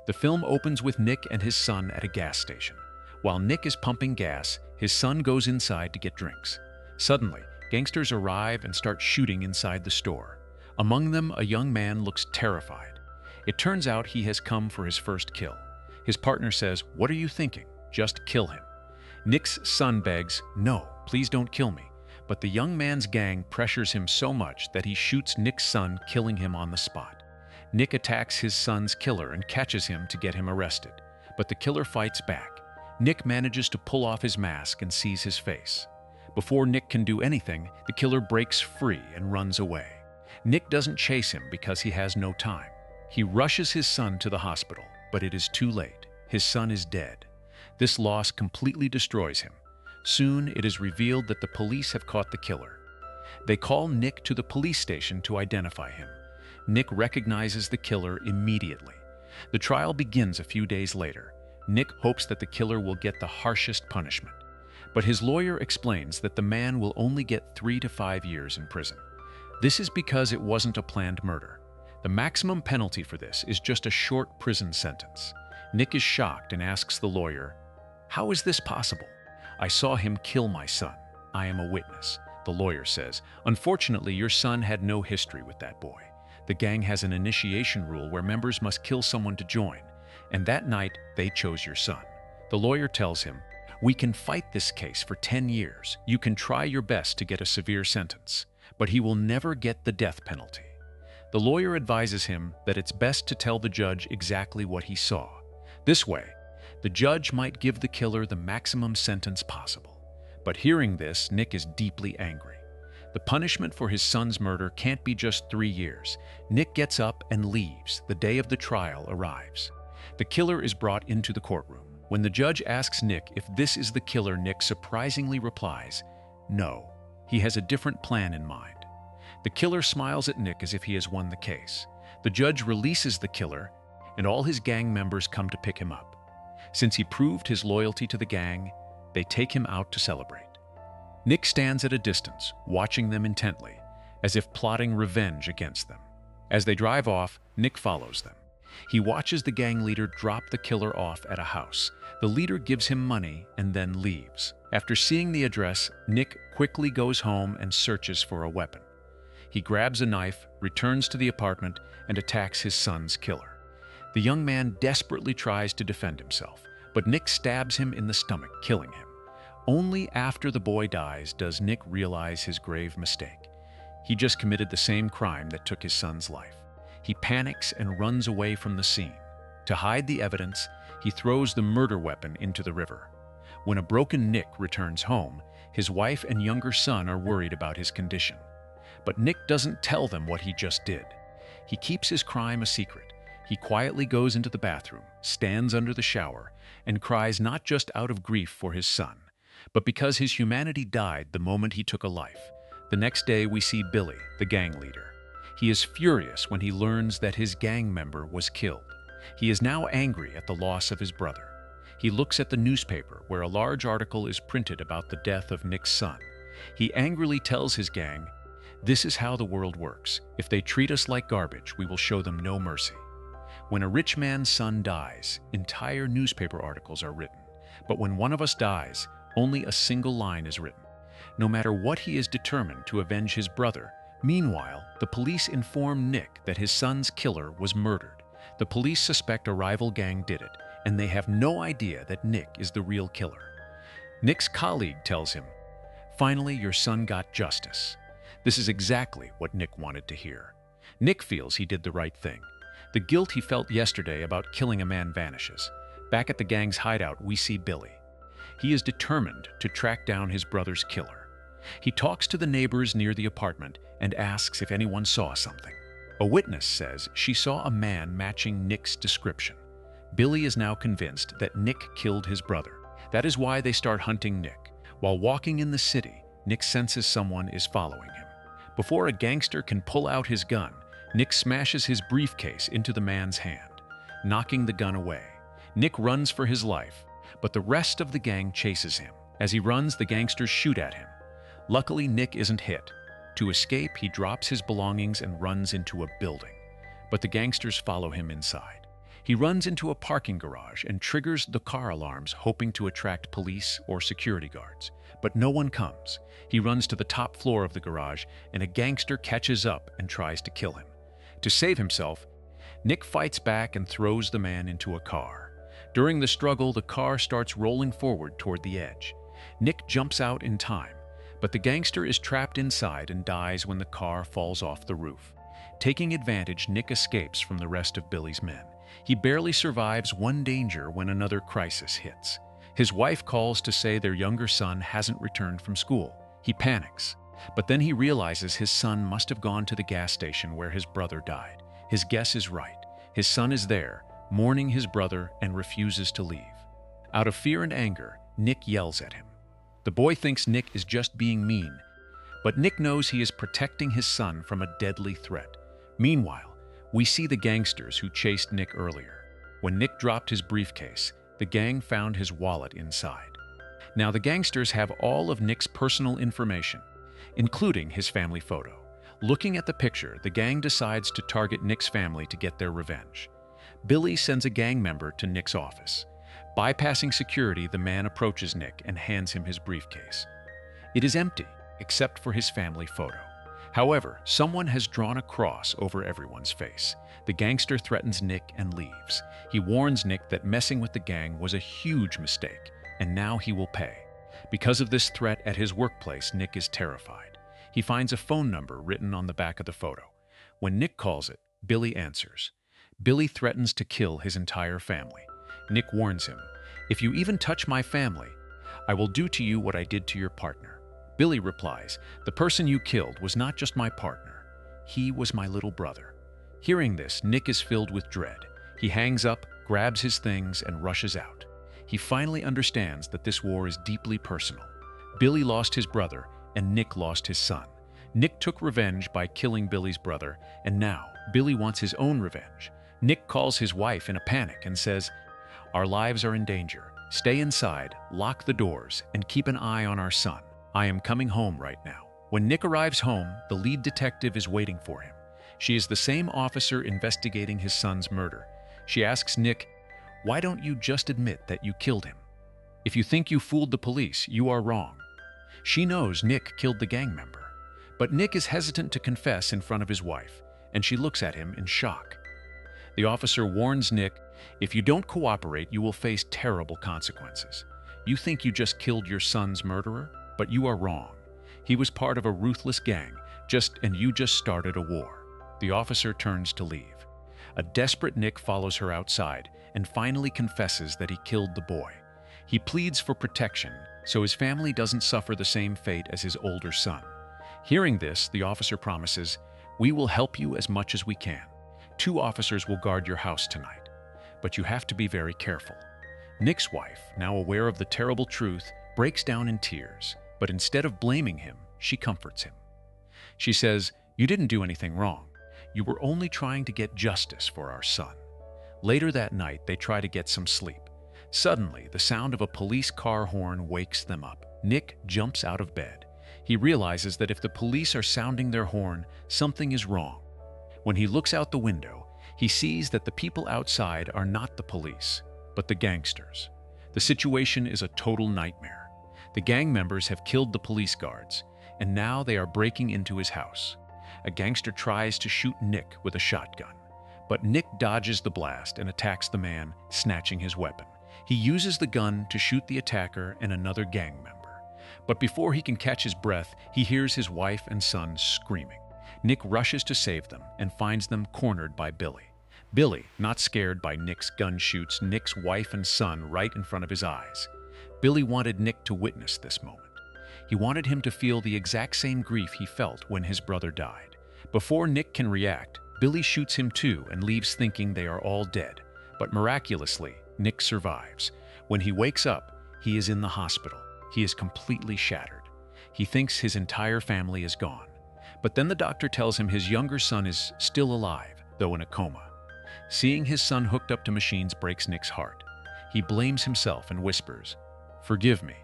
The film opens with Nick and his son at a gas station. While Nick is pumping gas, his son goes inside to get drinks. Suddenly, gangsters arrive and start shooting inside the store. Among them, a young man looks terrified. It turns out he has come for his first kill. His partner says, "What are you thinking? Just kill him." Nick's son begs, "No, please don't kill me." But the young man's gang pressures him so much that he shoots Nick's son, killing him on the spot. Nick attacks his son's killer and catches him to get him arrested. But the killer fights back. Nick manages to pull off his mask and sees his face. Before Nick can do anything, the killer breaks free and runs away. Nick doesn't chase him because he has no time. He rushes his son to the hospital, but it is too late. His son is dead. This loss completely destroys him. Soon, it is revealed that the police have caught the killer. They call Nick to the police station to identify him. Nick recognizes the killer immediately. The trial begins a few days later. Nick hopes that the killer will get the harshest punishment. But his lawyer explains that the man will only get 3 to 5 years in prison. This is because it wasn't a planned murder. The maximum penalty for this is just a short prison sentence. Nick is shocked and asks the lawyer, "How is this possible? I saw him kill my son. I am a witness." The lawyer says, "Unfortunately, your son had no history with that boy. The gang has an initiation rule where members must kill someone to join, and that night they chose your son." The lawyer tells him, "We can fight this case for 10 years. You can try your best to get a severe sentence, but he will never get the death penalty." The lawyer advises him that it's best to tell the judge exactly what he saw. This way, the judge might give the killer the maximum sentence possible. But hearing this, Nick is deeply angry. The punishment for his son's murder can't be just 3 years. Nick gets up and leaves. The day of the trial arrives. The killer is brought into the courtroom. When the judge asks Nick if this is the killer, Nick surprisingly replies, "No, he has a different plan in mind." The killer smiles at Nick as if he has won the case. The judge releases the killer, and all his gang members come to pick him up. Since he proved his loyalty to the gang, they take him out to celebrate. Nick stands at a distance, watching them intently, as if plotting revenge against them. As they drive off, Nick follows them. He watches the gang leader drop the killer off at a house. The leader gives him money and then leaves. After seeing the address, Nick quickly goes home and searches for a weapon. He grabs a knife, returns to the apartment, and attacks his son's killer. The young man desperately tries to defend himself, but Nick stabs him in the stomach, killing him. Only after the boy dies does Nick realize his grave mistake. He just committed the same crime that took his son's life. He panics and runs away from the scene. To hide the evidence, he throws the murder weapon into the river. When a broken Nick returns home, his wife and younger son are worried about his condition. But Nick doesn't tell them what he just did. He keeps his crime a secret. He quietly goes into the bathroom, stands under the shower, and cries not just out of grief for his son, but because his humanity died the moment he took a life. The next day we see Billy, the gang leader. He is furious when he learns that his gang member was killed. He is now angry at the loss of his brother. He looks at the newspaper where a large article is printed about the death of Nick's son. He angrily tells his gang, "This is how the world works. If they treat us like garbage, we will show them no mercy." When a rich man's son dies, entire newspaper articles are written. But when one of us dies, only a single line is written. No matter what, he is determined to avenge his brother. Meanwhile, the police inform Nick that his son's killer was murdered. The police suspect a rival gang did it, and they have no idea that Nick is the real killer. Nick's colleague tells him, "Finally, your son got justice." This is exactly what Nick wanted to hear. Nick feels he did the right thing. The guilt he felt yesterday about killing a man vanishes. Back at the gang's hideout, we see Billy. He is determined to track down his brother's killer. He talks to the neighbors near the apartment and asks if anyone saw something. A witness says she saw a man matching Nick's description. Billy is now convinced that Nick killed his brother. That is why they start hunting Nick. While walking in the city, Nick senses someone is following him. Before a gangster can pull out his gun, Nick smashes his briefcase into the man's hand, knocking the gun away. Nick runs for his life, but the rest of the gang chases him. As he runs, the gangsters shoot at him. Luckily, Nick isn't hit. To escape, he drops his belongings and runs into a building. But the gangsters follow him inside. He runs into a parking garage and triggers the car alarms, hoping to attract police or security guards. But no one comes. He runs to the top floor of the garage, and a gangster catches up and tries to kill him. To save himself, Nick fights back and throws the man into a car. During the struggle, the car starts rolling forward toward the edge. Nick jumps out in time, but the gangster is trapped inside and dies when the car falls off the roof. Taking advantage, Nick escapes from the rest of Billy's men. He barely survives one danger when another crisis hits. His wife calls to say their younger son hasn't returned from school. He panics, but then he realizes his son must have gone to the gas station where his brother died. His guess is right. His son is there, mourning his brother, and refuses to leave. Out of fear and anger, Nick yells at him. The boy thinks Nick is just being mean, but Nick knows he is protecting his son from a deadly threat. Meanwhile, we see the gangsters who chased Nick earlier. When Nick dropped his briefcase, the gang found his wallet inside. Now the gangsters have all of Nick's personal information, including his family photo. Looking at the picture, the gang decides to target Nick's family to get their revenge. Billy sends a gang member to Nick's office. Bypassing security, the man approaches Nick and hands him his briefcase. It is empty, except for his family photo. However, someone has drawn a cross over everyone's face. The gangster threatens Nick and leaves. He warns Nick that messing with the gang was a huge mistake, and now he will pay. Because of this threat at his workplace, Nick is terrified. He finds a phone number written on the back of the photo. When Nick calls it, Billy answers. Billy threatens to kill his entire family. Nick warns him, "If you even touch my family, I will do to you what I did to your partner." Billy replies, "The person you killed was not just my partner. He was my little brother." Hearing this, Nick is filled with dread. He hangs up, grabs his things, and rushes out. He finally understands that this war is deeply personal. Billy lost his brother, and Nick lost his son. Nick took revenge by killing Billy's brother, and now Billy wants his own revenge. Nick calls his wife in a panic and says, "Our lives are in danger. Stay inside, lock the doors, and keep an eye on our son. I am coming home right now." When Nick arrives home, the lead detective is waiting for him. She is the same officer investigating his son's murder. She asks Nick, "Why don't you just admit that you killed him? If you think you fooled the police, you are wrong." She knows Nick killed the gang member, but Nick is hesitant to confess in front of his wife, and she looks at him in shock. The officer warns Nick, "If you don't cooperate, you will face terrible consequences. You think you just killed your son's murderer, but you are wrong. He was part of a ruthless gang, and you just started a war." The officer turns to leave. A desperate Nick follows her outside and finally confesses that he killed the boy. He pleads for protection so his family doesn't suffer the same fate as his older son. Hearing this, the officer promises, "We will help you as much as we can. 2 officers will guard your house tonight, but you have to be very careful." Nick's wife, now aware of the terrible truth, breaks down in tears, but instead of blaming him, she comforts him. She says, "You didn't do anything wrong. You were only trying to get justice for our son." Later that night, they try to get some sleep. Suddenly, the sound of a police car horn wakes them up. Nick jumps out of bed. He realizes that if the police are sounding their horn, something is wrong. When he looks out the window, he sees that the people outside are not the police, but the gangsters. The situation is a total nightmare. The gang members have killed the police guards, and now they are breaking into his house. A gangster tries to shoot Nick with a shotgun, but Nick dodges the blast and attacks the man, snatching his weapon. He uses the gun to shoot the attacker and another gang member. But before he can catch his breath, he hears his wife and son screaming. Nick rushes to save them and finds them cornered by Billy. Billy, not scared by Nick's gun, shoots Nick's wife and son right in front of his eyes. Billy wanted Nick to witness this moment. He wanted him to feel the exact same grief he felt when his brother died. Before Nick can react, Billy shoots him too and leaves thinking they are all dead. But miraculously, Nick survives. When he wakes up, he is in the hospital. He is completely shattered. He thinks his entire family is gone. But then the doctor tells him his younger son is still alive, though in a coma. Seeing his son hooked up to machines breaks Nick's heart. He blames himself and whispers, "Forgive me.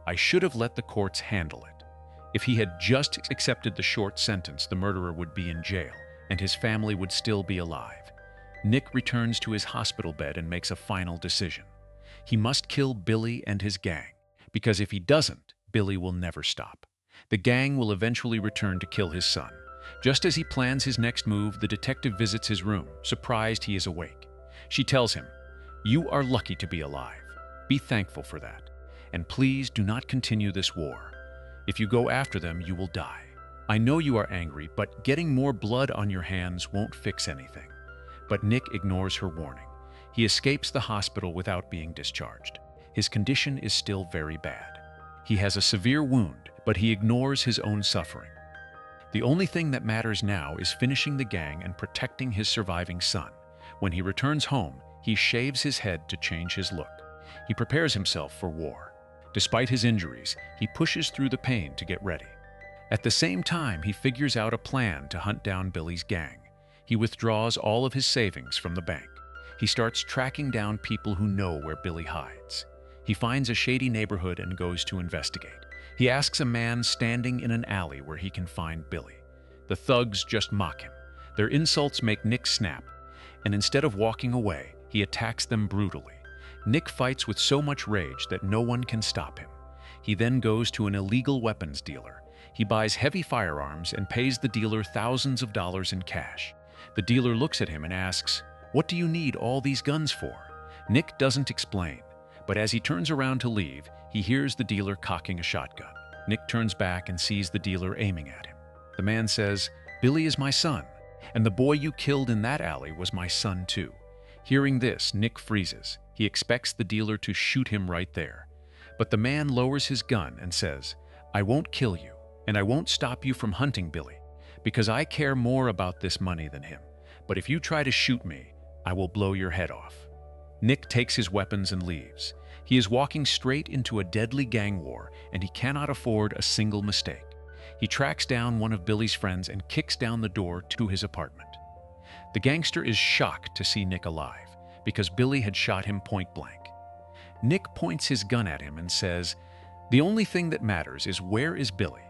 I should have let the courts handle it." If he had just accepted the short sentence, the murderer would be in jail, and his family would still be alive. Nick returns to his hospital bed and makes a final decision. He must kill Billy and his gang, because if he doesn't, Billy will never stop. The gang will eventually return to kill his son. Just as he plans his next move, the detective visits his room, surprised he is awake. She tells him, "You are lucky to be alive. Be thankful for that. And please do not continue this war. If you go after them, you will die. I know you are angry, but getting more blood on your hands won't fix anything." But Nick ignores her warning. He escapes the hospital without being discharged. His condition is still very bad. He has a severe wound, but he ignores his own suffering. The only thing that matters now is finishing the gang and protecting his surviving son. When he returns home, he shaves his head to change his look. He prepares himself for war. Despite his injuries, he pushes through the pain to get ready. At the same time, he figures out a plan to hunt down Billy's gang. He withdraws all of his savings from the bank. He starts tracking down people who know where Billy hides. He finds a shady neighborhood and goes to investigate. He asks a man standing in an alley where he can find Billy. The thugs just mock him. Their insults make Nick snap, and instead of walking away, he attacks them brutally. Nick fights with so much rage that no one can stop him. He then goes to an illegal weapons dealer. He buys heavy firearms and pays the dealer thousands of dollars in cash. The dealer looks at him and asks, "What do you need all these guns for?" Nick doesn't explain, but as he turns around to leave, he hears the dealer cocking a shotgun. Nick turns back and sees the dealer aiming at him. The man says, "Billy is my son, and the boy you killed in that alley was my son too." Hearing this, Nick freezes. He expects the dealer to shoot him right there. But the man lowers his gun and says, "I won't kill you, and I won't stop you from hunting Billy, because I care more about this money than him. But if you try to shoot me, I will blow your head off." Nick takes his weapons and leaves. He is walking straight into a deadly gang war, and he cannot afford a single mistake. He tracks down one of Billy's friends and kicks down the door to his apartment. The gangster is shocked to see Nick alive, because Billy had shot him point blank. Nick points his gun at him and says, "The only thing that matters is where is Billy?"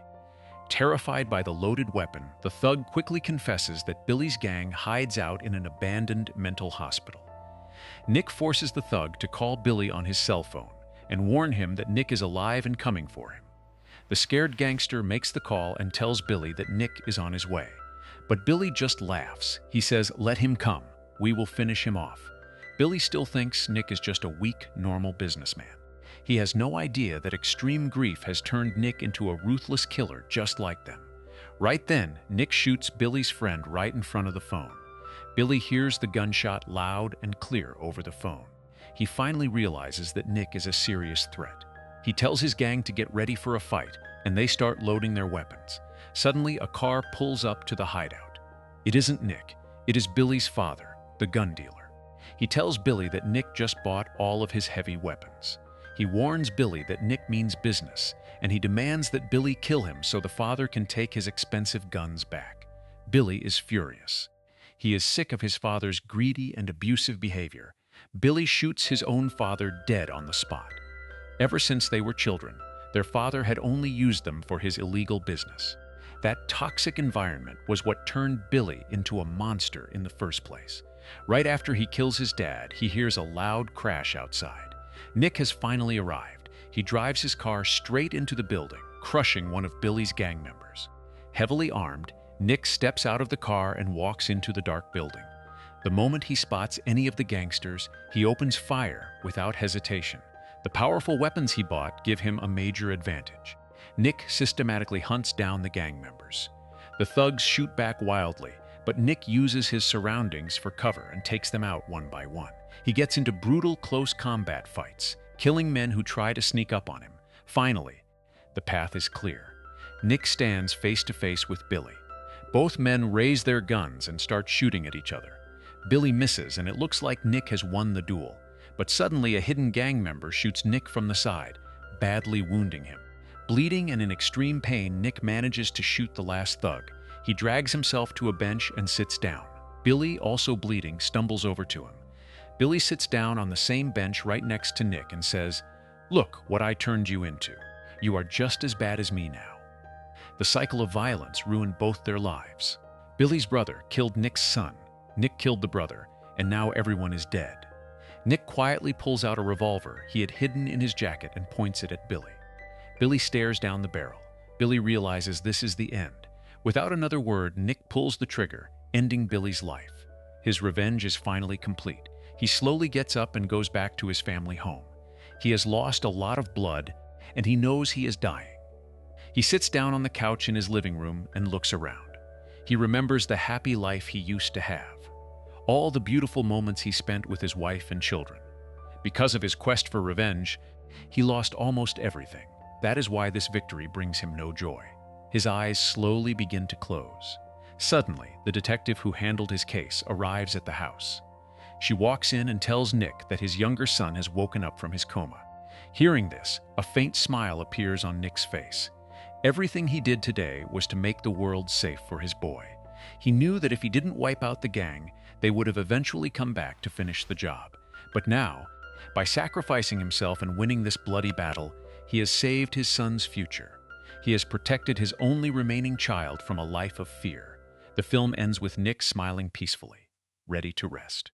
Terrified by the loaded weapon, the thug quickly confesses that Billy's gang hides out in an abandoned mental hospital. Nick forces the thug to call Billy on his cell phone and warn him that Nick is alive and coming for him. The scared gangster makes the call and tells Billy that Nick is on his way. But Billy just laughs. He says, "Let him come. We will finish him off." Billy still thinks Nick is just a weak, normal businessman. He has no idea that extreme grief has turned Nick into a ruthless killer just like them. Right then, Nick shoots Billy's friend right in front of the phone. Billy hears the gunshot loud and clear over the phone. He finally realizes that Nick is a serious threat. He tells his gang to get ready for a fight, and they start loading their weapons. Suddenly, a car pulls up to the hideout. It isn't Nick. It is Billy's father, the gun dealer. He tells Billy that Nick just bought all of his heavy weapons. He warns Billy that Nick means business, and he demands that Billy kill him so the father can take his expensive guns back. Billy is furious. He is sick of his father's greedy and abusive behavior. Billy shoots his own father dead on the spot. Ever since they were children, their father had only used them for his illegal business. That toxic environment was what turned Billy into a monster in the first place. Right after he kills his dad, he hears a loud crash outside. Nick has finally arrived. He drives his car straight into the building, crushing one of Billy's gang members. Heavily armed, Nick steps out of the car and walks into the dark building. The moment he spots any of the gangsters, he opens fire without hesitation. The powerful weapons he bought give him a major advantage. Nick systematically hunts down the gang members. The thugs shoot back wildly, but Nick uses his surroundings for cover and takes them out one by one. He gets into brutal close combat fights, killing men who try to sneak up on him. Finally, the path is clear. Nick stands face to face with Billy. Both men raise their guns and start shooting at each other. Billy misses, and it looks like Nick has won the duel. But suddenly a hidden gang member shoots Nick from the side, badly wounding him. Bleeding and in extreme pain, Nick manages to shoot the last thug. He drags himself to a bench and sits down. Billy, also bleeding, stumbles over to him. Billy sits down on the same bench right next to Nick and says, "Look what I turned you into. You are just as bad as me now." The cycle of violence ruined both their lives. Billy's brother killed Nick's son. Nick killed the brother, and now everyone is dead. Nick quietly pulls out a revolver he had hidden in his jacket and points it at Billy. Billy stares down the barrel. Billy realizes this is the end. Without another word, Nick pulls the trigger, ending Billy's life. His revenge is finally complete. He slowly gets up and goes back to his family home. He has lost a lot of blood, and he knows he is dying. He sits down on the couch in his living room and looks around. He remembers the happy life he used to have, all the beautiful moments he spent with his wife and children. Because of his quest for revenge, he lost almost everything. That is why this victory brings him no joy. His eyes slowly begin to close. Suddenly, the detective who handled his case arrives at the house. She walks in and tells Nick that his younger son has woken up from his coma. Hearing this, a faint smile appears on Nick's face. Everything he did today was to make the world safe for his boy. He knew that if he didn't wipe out the gang, they would have eventually come back to finish the job. But now, by sacrificing himself and winning this bloody battle, he has saved his son's future. He has protected his only remaining child from a life of fear. The film ends with Nick smiling peacefully, ready to rest.